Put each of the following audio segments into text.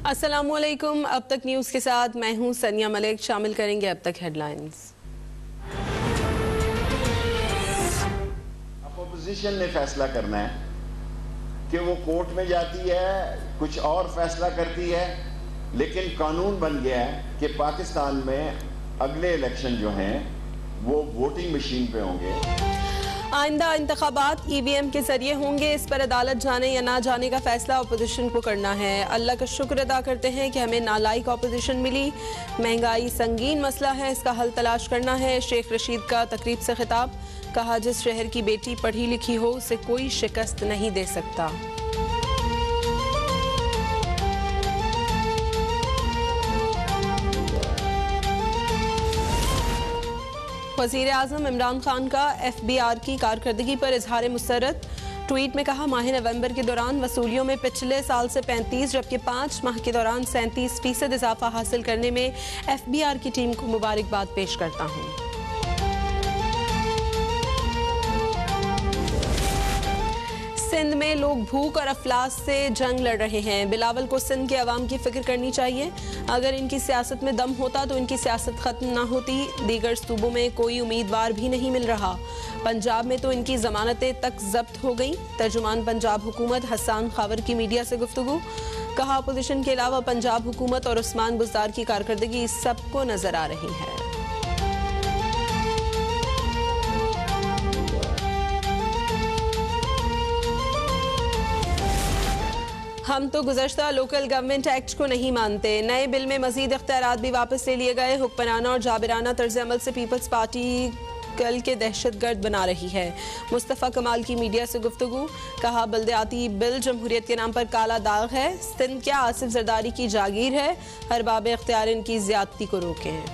अस्सलामुअलैकुम। अब तक न्यूज़ के साथ मैं हूं सनिया मलिक। शामिल करेंगे अब तक हेडलाइंस। अपोजिशन ने फैसला करना है कि वो कोर्ट में जाती है, कुछ और फैसला करती है, लेकिन कानून बन गया है कि पाकिस्तान में अगले इलेक्शन जो हैं वो वोटिंग मशीन पे होंगे। आइंदा इंतखाबात EVM के जरिए होंगे। इस पर अदालत जाने या ना जाने का फैसला अपोजिशन को करना है। अल्लाह का शुक्र अदा करते हैं कि हमें नालायक अपोजिशन मिली। महंगाई संगीन मसला है, इसका हल तलाश करना है। शेख रशीद का तकरीब से खिताब, कहा जिस शहर की बेटी पढ़ी लिखी हो उसे कोई शिकस्त नहीं दे सकता। वज़ीर आज़म इमरान खान का FBR की कारकर्दगी पर इजहार मुसर्रत। ट्वीट में कहा, माह नवंबर के दौरान वसूलियों में पिछले साल से 35 जबकि 5 माह के दौरान 37% इजाफा हासिल करने में FBR की टीम को मुबारकबाद पेश करता हूँ। सिंध में लोग भूख और अफलास से जंग लड़ रहे हैं। बिलावल को सिंध के अवाम की फिक्र करनी चाहिए। अगर इनकी सियासत में दम होता तो इनकी सियासत खत्म ना होती। दीगर सूबों में कोई उम्मीदवार भी नहीं मिल रहा। पंजाब में तो इनकी जमानतें तक जब्त हो गई। तर्जुमान पंजाब हुकूमत हसन खावर की मीडिया से गुफ्तगू, कहा अपोजिशन के अलावा पंजाब हुकूमत और उस्मान बुज़दार की कारकर्दगी सबको नजर आ रही है। हम तो गुज़श्ता लोकल गवर्नमेंट एक्ट को नहीं मानते। नए बिल में मजीद इख्तियारात भी वापस ले लिए गए। हुक्मराना और जाबिराना तर्ज अमल से पीपल्स पार्टी कल के दहशतगर्द बना रही है। मुस्तफ़ा कमाल की मीडिया से गुफ्तगू, कहा बल्दियाती बिल जमहूरियत के नाम पर काला दाग है। सिंध क्या आसिफ जरदारी की जागीर है? अरबाब इख्तियार इनकी ज्यादती को रोकें।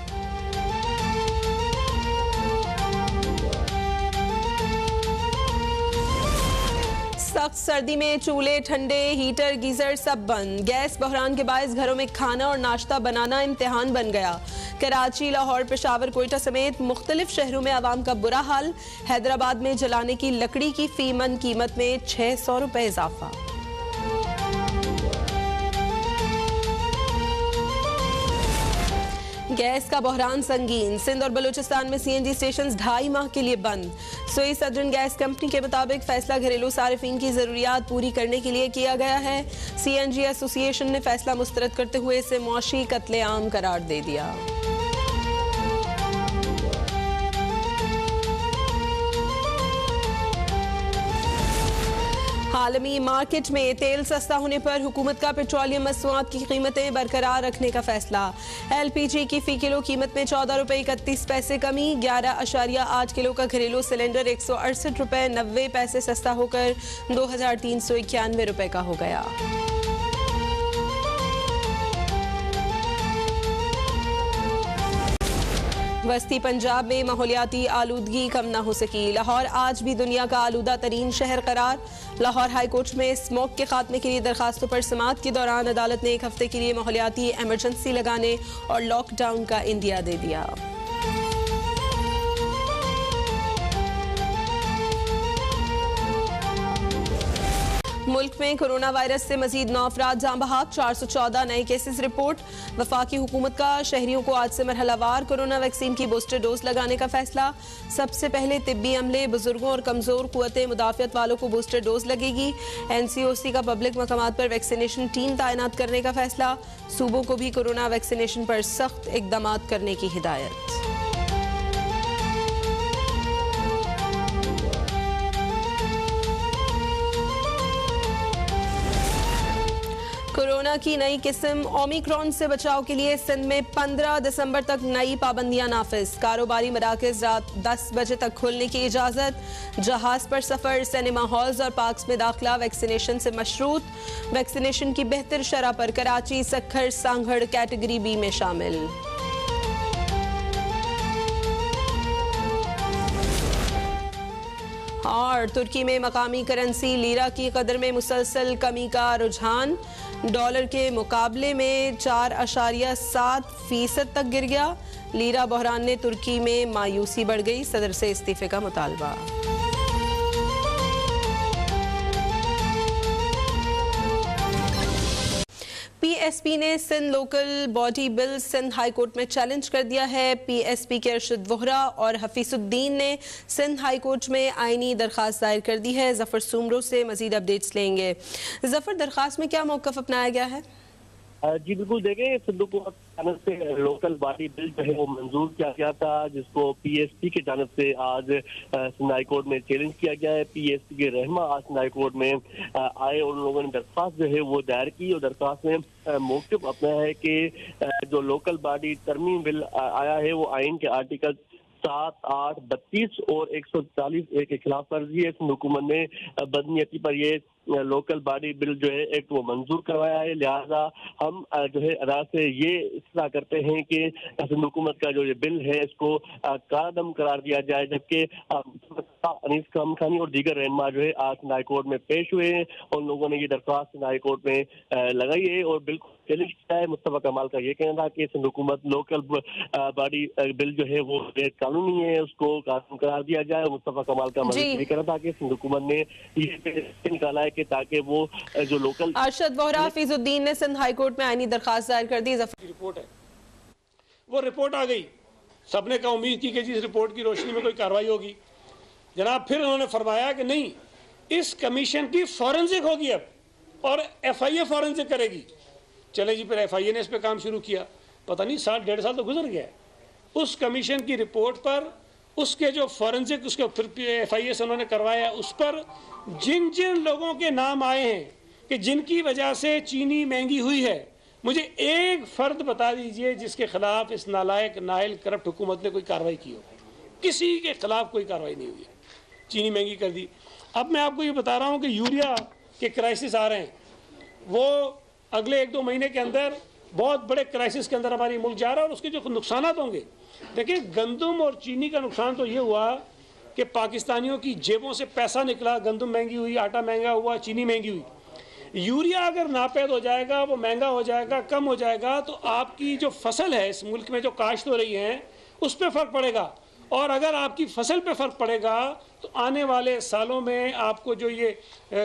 सख्त सर्दी में चूल्हे ठंडे, हीटर गीजर सब बंद। गैस बहरान के बायस घरों में खाना और नाश्ता बनाना इम्तिहान बन गया। कराची, लाहौर, पेशावर, कोयटा समेत मुख्तलिफ शहरों में आवाम का बुरा हाल। हैदराबाद में जलाने की लकड़ी की फी मन कीमत में 600 रुपए इजाफा। गैस का बहरान संगीन। सिंध और बलूचिस्तान में CNG स्टेशन 2.5 माह के लिए बंद। सोई सदरन गैस कंपनी के मुताबिक फैसला घरेलू सारिफीन की जरूरियात पूरी करने के लिए किया गया है। CNG एसोसिएशन ने फैसला मुस्तरद करते हुए इसे मौशी कत्लेआम करार दे दिया। आलमी मार्केट में तेल सस्ता होने पर हुकूमत का पेट्रोलियम मसनूआत की कीमतें बरकरार रखने का फैसला। LPG की फी किलो कीमत में 14 रुपए 31 पैसे कमी। 11.8 किलो का घरेलू सिलेंडर 168 रुपए 90 पैसे सस्ता होकर 2391 रुपए का हो गया। वस्ती पंजाब में माहौलियाती आलूदगी कम न हो सकी। लाहौर आज भी दुनिया का आलूदा तरीन शहर करार। लाहौर हाई कोर्ट में स्मोक के खात्मे के लिए दरखास्तों पर समाअत के दौरान अदालत ने 1 हफ्ते के लिए माहौलियाती एमरजेंसी लगाने और लॉकडाउन का इंदिया दे दिया। मुल्क में कोरोना वायरस से मजीद 9 अफराद जान बहक। 414 नए केसेस रिपोर्ट। वफाकी हुकूमत का शहरियों को आज से मरहलावार कोरोना वैक्सीन की बूस्टर डोज लगाने का फैसला। सबसे पहले तिब्बी अमले, बुजुर्गों और कमजोर कुव्वते मुदाफियत वालों को बूस्टर डोज लगेगी। NCOC का पब्लिक मकामात पर वैक्सीनेशन टीम तैनात करने का फैसला। सूबों को भी कोरोना वैक्सीनेशन पर सख्त इकदामात करने की हिदायत। कोरोना की नई किस्म ओमिक्रॉन से बचाव के लिए सिंध में 15 दिसंबर तक नई पाबंदियां नाफिज। कारोबारी मराकज रात 10 बजे तक खोलने की इजाजत। जहाज पर सफर, सिनेमा हॉल्स और पार्क्स में दाखिला वैक्सीनेशन से मशरूत। वैक्सीनेशन की बेहतर शरह पर कराची, सक्खर, सांगड़ कैटेगरी B में शामिल। और तुर्की में मकामी करेंसी लीरा की कदर में मुसलसल कमी का रुझान। डॉलर के मुकाबले में 4.7% तक गिर गया। लीरा बहरान ने तुर्की में मायूसी बढ़ गई। सदर से इस्तीफे का मुतालबा। पीएसपी ने Sindh local body bill Sindh high court में चैलेंज कर दिया है। पीएसपी के अरशद वोहरा और हफीजुद्दीन ने सिंध हाई कोर्ट में आईनी दरखास्त दायर कर दी है। जफर सुमरो से मजीद अपडेट्स लेंगे। जफर, दरखास्त में क्या मौक़िफ़ अपनाया गया है? जी बिल्कुल, देखें, सिंध हुकूमत की जानब से लोकल बॉडी बिल जो है वो मंजूर किया गया था, जिसको पीएसपी की जानब से आज सिंध हाई कोर्ट में चैलेंज किया गया है। पीएसपी के रहनुमा आज सिंध हाई कोर्ट में आए और उन लोगों ने दरख्वास्त जो है वो दायर की और दरख्वास्त में मौक़िफ़ अपना है कि जो लोकल बॉडी तरमीम बिल आया है वो आइन के आर्टिकल 7, 8, 32 और 140 के खिलाफ वर्जी है। सिंध हुकूमत ने बदनीयती पर ये लोकल बॉडी बिल जो है एक्ट वो मंजूर करवाया है, लिहाजा हम जो है अदालत से ये इस्तदा करते हैं कि सिंध हुकूमत का जो ये बिल है इसको कादम करार दिया जाए। जबकि अनीस खान खानी और दीगर रहनुमा जो है आज सिंध हाई कोर्ट में पेश हुए हैं और उन लोगों ने ये दरख्वास्त सिंध हाई कोर्ट में लगाई है और बिल्कुल चैलेंज किया है। मुस्तफा कमाल का ये कहना था कि सिंध हुकूमत लोकल बॉडी बिल जो है वो कानूनी है, उसको कानून करार दिया जाए। मुस्तफा कमाल का मजीद ये कहना था कि सिंध हुकूमत ने ये निकाला है कि ताकि वो जो लोकल अरशद वोहरा हफीजुद्दीन ने सिंध हाई कोर्ट में आईनी दरखास्त दायर कर दी। रिपोर्ट है, वो रिपोर्ट आ गई, सबने का उम्मीद की कि जिस रिपोर्ट की रोशनी में कोई कार्रवाई होगी। जनाब फिर उन्होंने फरमाया कि नहीं, इस कमीशन की फॉरेंसिक होगी अब और FIA फॉरेंसिक करेगी। चले जी, फिर FIA ने इस पर काम शुरू किया। पता नहीं 1.5 साल तो गुजर गया है। उस कमीशन की रिपोर्ट पर उसके जो फॉरेंसिक उसके फिर FIA से उन्होंने करवाया, उस पर जिन जिन लोगों के नाम आए हैं कि जिनकी वजह से चीनी महंगी हुई है, मुझे एक फ़र्द बता दीजिए जिसके खिलाफ इस नालायक नाइल करप्ट हुकूमत ने कोई कार्रवाई की हो। किसी के खिलाफ कोई कार्रवाई नहीं हुई, चीनी महंगी कर दी। अब मैं आपको ये बता रहा हूँ कि यूरिया के क्राइसिस आ रहे हैं, वो अगले 1-2 महीने के अंदर बहुत बड़े क्राइसिस के अंदर हमारी मुल्क जा रहा है और उसके जो नुकसान होंगे, देखिए गंदम और चीनी का नुकसान तो ये हुआ कि पाकिस्तानियों की जेबों से पैसा निकला, गंदम महंगी हुई, आटा महंगा हुआ, चीनी महंगी हुई। यूरिया अगर नापैद हो जाएगा, वो महंगा हो जाएगा, कम हो जाएगा, तो आपकी जो फसल है इस मुल्क में जो काश्त हो रही है उस पर फ़र्क पड़ेगा। और अगर आपकी फसल पे फ़र्क पड़ेगा तो आने वाले सालों में आपको जो ये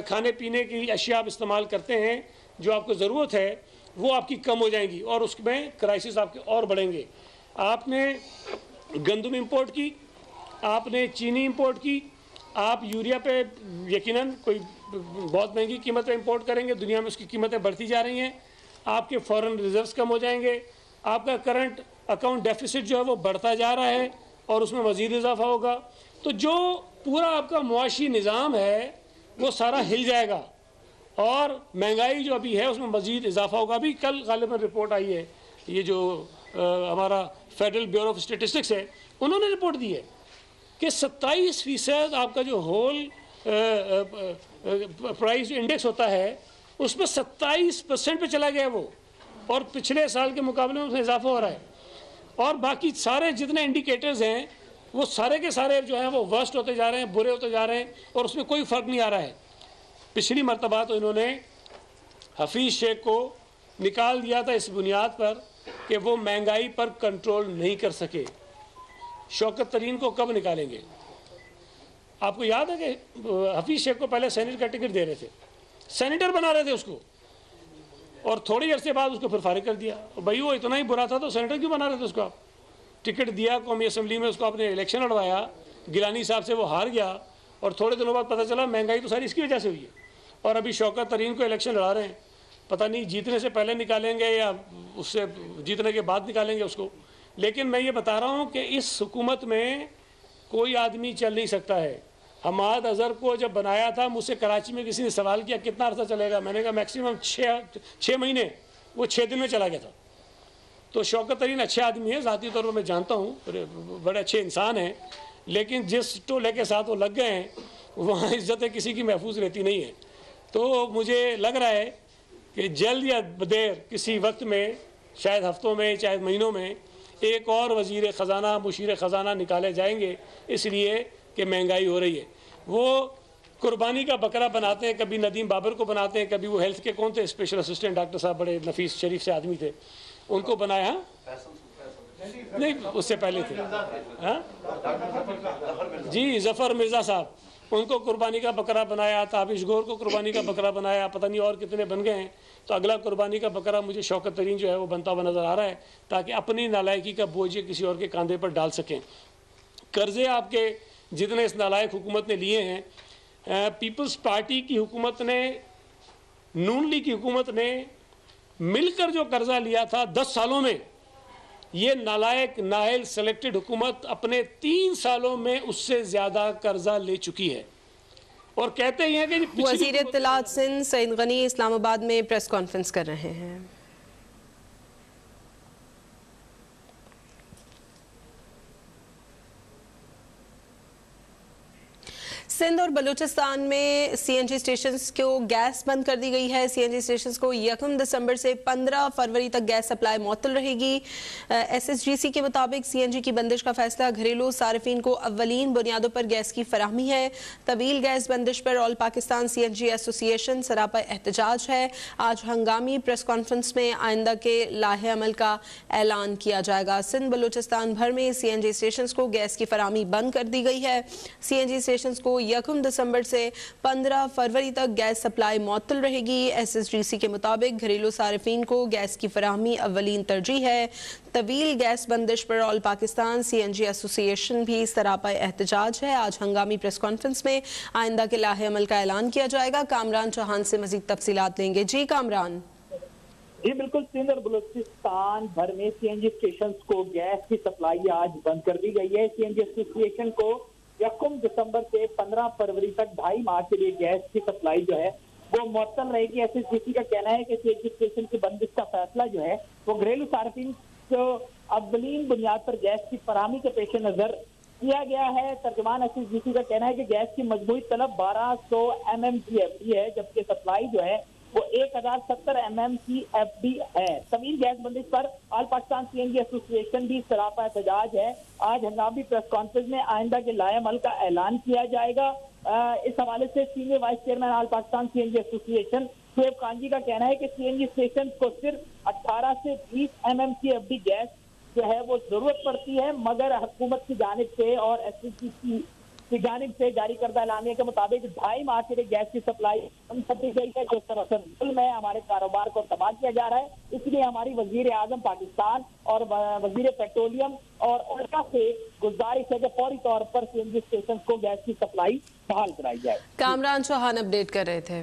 खाने पीने की अशिया आप इस्तेमाल करते हैं, जो आपको ज़रूरत है, वो आपकी कम हो जाएंगी और उसमें क्राइसिस आपके और बढ़ेंगे। आपने गंदम इंपोर्ट की, आपने चीनी इंपोर्ट की, आप यूरिया पे यकीनन कोई बहुत महंगी कीमत पे इंपोर्ट करेंगे, दुनिया में उसकी कीमतें बढ़ती जा रही हैं, आपके फॉरेन रिजर्व्स कम हो जाएंगे, आपका करंट अकाउंट डेफिसिट जो है वो बढ़ता जा रहा है और उसमें मज़ीद इजाफा होगा। तो जो पूरा आपका मुआशी निज़ाम है वो सारा हिल जाएगा और महंगाई जो अभी है उसमें मज़ीद इजाफा होगा। अभी कल गालिबन रिपोर्ट आई है, ये जो हमारा फेडरल ब्यूरो ऑफ स्टेटिस्टिक्स है, उन्होंने रिपोर्ट दी है कि 27% आपका जो होल प्राइस इंडेक्स होता है उसमें 27% पे चला गया वो, और पिछले साल के मुकाबले में उसमें इजाफा हो रहा है। और बाकी सारे जितने इंडिकेटर्स हैं वो सारे के सारे जो हैं वो वर्स्ट होते जा रहे हैं, बुरे होते जा रहे हैं और उसमें कोई फ़र्क नहीं आ रहा है। पिछली मरतबा तो इन्होंने हफीज़ शेख को निकाल दिया था इस बुनियाद पर कि वो महंगाई पर कंट्रोल नहीं कर सके। शौकत तरीन को कब निकालेंगे? आपको याद है कि हफीज़ शेख को पहले सेनेट का टिकट दे रहे थे, सेनेटर बना रहे थे उसको, और थोड़ी अर्से बाद उसको फिर फारिग कर दिया। भाई वो इतना ही बुरा था तो सेनेटर क्यों बना रहे थे उसको? आप टिकट दिया, कौमी असम्बली में उसको आपने इलेक्शन लड़वाया, गिलानी साहब से वो हार गया और थोड़े दिनों बाद पता चला महंगाई तो सारी इसकी वजह से हुई है। और अभी शौकत तरीन को इलेक्शन लड़ा रहे हैं, पता नहीं जीतने से पहले निकालेंगे या उससे जीतने के बाद निकालेंगे उसको। लेकिन मैं ये बता रहा हूँ कि इस हुकूमत में कोई आदमी चल नहीं सकता है। हमाद अज़हर को जब बनाया था, मुझसे कराची में किसी ने सवाल किया कितना अर्सा चलेगा, मैंने कहा मैक्सिमम 6 महीने, वो 6 दिन में चला गया था। तो शौकत तरीन अच्छे आदमी है, ज़ाती तौर पर मैं जानता हूँ, बड़े अच्छे इंसान हैं, लेकिन जिस टोले के साथ वो लग गए हैं वहाँ इज़्ज़त किसी की महफूज रहती नहीं है। तो मुझे लग रहा है कि जल्द या देर किसी वक्त में, शायद हफ्तों में, चाहे महीनों में, एक और वज़ीर ख़ज़ाना, मुशीर ख़ज़ाना निकाले जाएंगे, इसलिए कि महंगाई हो रही है। वो कुर्बानी का बकरा बनाते हैं, कभी नदीम बाबर को बनाते हैं, कभी वो हेल्थ के कौन थे स्पेशल असिस्टेंट डॉक्टर साहब, बड़े नफीस शरीफ से आदमी थे, उनको बनाया। नहीं, उससे पहले थे, हाँ जी, ज़फ़र मिर्ज़ा साहब, उनको कुर्बानी का बकरा बनाया, ताबिश गौर को कुर्बानी का बकरा बनाया, पता नहीं और कितने बन गए हैं। तो अगला कुर्बानी का बकरा मुझे शौकत तरीन जो है वो बनता हुआ नज़र आ रहा है, ताकि अपनी नालायकी का बोझ किसी और के कंधे पर डाल सकें। कर्जे आपके जितने इस नालायक हुकूमत ने लिए हैं, पीपल्स पार्टी की हुकूमत ने, नून लीग की हुकूमत ने मिलकर जो कर्जा लिया था 10 सालों में, ये नालायक नाइल सेलेक्टेड हुकूमत अपने 3 सालों में उससे ज्यादा कर्जा ले चुकी है। और कहते ही हैं कि वज़ीर इत्तलात सिंध सईद गनी इस्लामाबाद में प्रेस कॉन्फ्रेंस कर रहे हैं। सिंध और बलूचिस्तान में सीएनजी स्टेशंस को गैस बंद कर दी गई है। सीएनजी स्टेशंस को 1 दिसंबर से 15 फरवरी तक गैस सप्लाई मुअत्तल रहेगी। एसएसजीसी के मुताबिक सीएनजी की बंदिश का फैसला घरेलू सार्फिन को अव्वलीन बुनियादों पर गैस की फराहमी है। तवील गैस बंदिश पर ऑल पाकिस्तान सीएनजी एसोसिएशन सरापा एहतजाज है। आज हंगामी प्रेस कॉन्फ्रेंस में आइंदा के लाहे अमल का ऐलान किया जाएगा। सिंध बलूचिस्तान भर में सीएनजी स्टेशंस को गैस की फराहमी बंद कर दी गई है। सीएनजी स्टेशंस को 1 दिसंबर से 15 फरवरी तक गैस सप्लाई मुअत्तल रहेगी। एसएसजीसी के मुताबिक घरेलू सार्फिन को गैस की फराहमी अव्वलीन तरजीह है। तवील गैस बंदिश पर ऑल पाकिस्तान सीएनजी एसोसिएशन भी सरापा एहतजाज है। आज हंगामी प्रेस कॉन्फ्रेंस में आइंदा के लाहे अमल का ऐलान किया जाएगा। कामरान चौहान से मजीद तफसीलात लेंगे। जी कामरान। जी बिल्कुल, सिंध और बलूचिस्तान भर में सीएनजी स्टेशन को गैस की सप्लाई आज बंद कर दी गई है। सीएनजी एसोसिएशन को 1 दिसंबर से 15 फरवरी तक 2.5 माह के लिए गैस की सप्लाई जो है वो मुअत्तल रहेगी। एसएसजीसी का कहना है कि सीएनजी स्टेशन की बंदिश का फैसला जो है वो घरेलू सार्फिन को अव्वलीन बुनियाद पर गैस की फराहमी के पेश नजर किया गया है। तर्जुमान एसएसजीसी का कहना है कि गैस की मजमूई तलब 1200 MMCFD है, जबकि सप्लाई जो है वो 1070 MMCFD है। तवील गैस बंदिश पर ऑल पाकिस्तान सीएनजी एसोसिएशन भी सरापा एहतजाज है। आज हंगामी प्रेस कॉन्फ्रेंस में आइंदा के लाए अमल का ऐलान किया जाएगा। इस हवाले से senior vice chairman all Pakistan CNG association Shoaib kanji का कहना है कि सीएनजी स्टेशन को सिर्फ 18 से 20 MMCFD गैस जो है वो जरूरत पड़ती है, मगर हुकूमत की जानिब से और एसएसजीसी की जानिब से जारी करदा एलानिया के मुताबिक 2.5 माह के लिए गैस की सप्लाई बंद कर दी गई है, जो सरासर जुल्म है। हमारे कारोबार को तबाह किया जा रहा है। इसलिए हमारी वजीर आजम पाकिस्तान और वजीर पेट्रोलियम और उनका से गुजारिश है कि फौरी तौर पर सीएनजी स्टेशन को गैस की सप्लाई बहाल कराई जाए। कामरान चौहान अपडेट कर रहे थे।